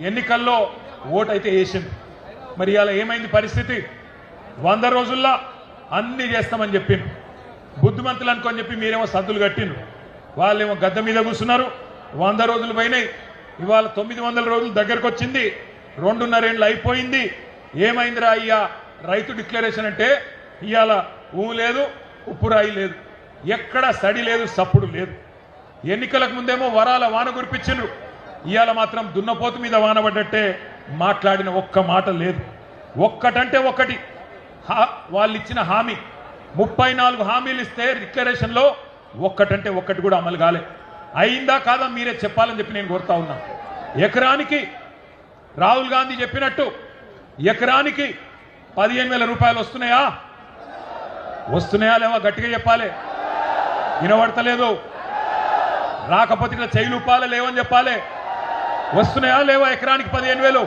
ఎన్నికల్లో ఓటు అయితే వేసింది. మరి ఇలా ఏమైంది పరిస్థితి? 100 రోజుల్లో అన్ని చేస్తామని చెప్పిండ్రు. బుద్ధిమంతులు అనుకొని చెప్పి మీరేమో సద్దులు కట్టిండ్రు. వాళ్ళేమో గద్ద మీద కూర్చున్నారు. 100 రోజులు పోయినాయి. ఇవాళ 900 రోజులు దగ్గరకు వచ్చింది. 2.5 ఏళ్ళు అయిపోయింది. ఏమైందిరా అయ్యా రైతు డిక్లరేషన్ అంటే? ఇవాళ ఊ లేదు, ఉప్పు రాయి లేదు, ఎక్కడ సడి లేదు, సప్పుడు లేదు. ఎన్నికలకు ముందేమో వరాల వాన కురిపించిండ్రు. ఇవాళ మాత్రం దున్నపోతు మీద వాన పడ్డట్టే మాట్లాడిన ఒక్క మాట లేదు. ఒక్కటంటే ఒక్కటి వాళ్ళు ఇచ్చిన హామీ 34 హామీలు ఇస్తే డిక్లరేషన్లో ఒక్కటంటే ఒక్కటి కూడా అమలు కాలే. అయిందా కాదా మీరే చెప్పాలని చెప్పి నేను కోరుతా ఉన్నా. ఎకరానికి రాహుల్ గాంధీ చెప్పినట్టు ఎకరానికి 15,000 రూపాయలు వస్తున్నాయా? వస్తున్నాయా లేవా? గట్టిగా చెప్పాలి. వినబడతలేదు. రాకపోతే ఇట్లా చెయ్యిలుపాలే లేవని చెప్పాలి. వస్తున్నాయా లేవా? ఎకరానికి 15,000.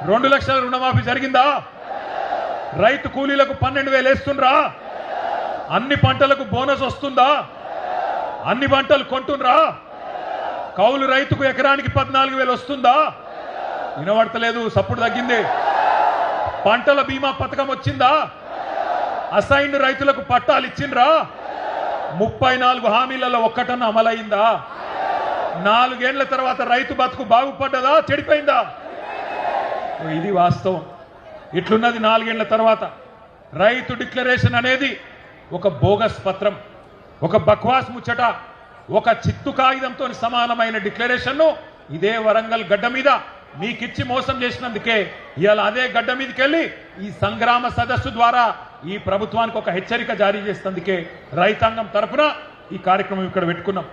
2 లక్షల రుణమాఫీ జరిగిందా? రైతు కూలీలకు 12,000 వేస్తుండ్రా? అన్ని పంటలకు బోనస్ వస్తుందా? అన్ని పంటలు కొంటుండ్రా? కౌలు రైతుకు ఎకరానికి 14,000 వస్తుందా? వినబడతలేదు. సప్పుడు తగ్గింది. పంటల బీమా పథకం వచ్చిందా? అసైన్డ్ రైతులకు పట్టాలు ఇచ్చిండ్రా? 34 హామీలలో ఒక్కటన్నా అమలైందా? 4 ఏళ్ల తర్వాత రైతు బతుకు బాగుపడ్డదా చెడిపోయిందా? ఇది వాస్తవం. ఇట్లున్నది 4 ఏళ్ల తర్వాత. రైతు డిక్లరేషన్ అనేది ఒక బోగస్ పత్రం, ఒక బక్వాస్ ముచ్చట, ఒక చిత్తు కాగితంతో సమానమైన డిక్లరేషన్ను ఇదే వరంగల్ గడ్డ మీద మీకిచ్చి మోసం చేసినందుకే ఇవాళ అదే గడ్డ మీదకి వెళ్ళి ఈ సంగ్రామ సదస్సు ద్వారా ఈ ప్రభుత్వానికి ఒక హెచ్చరిక జారీ చేసినందుకే రైతాంగం తరఫున ఈ కార్యక్రమం ఇక్కడ పెట్టుకున్నాం.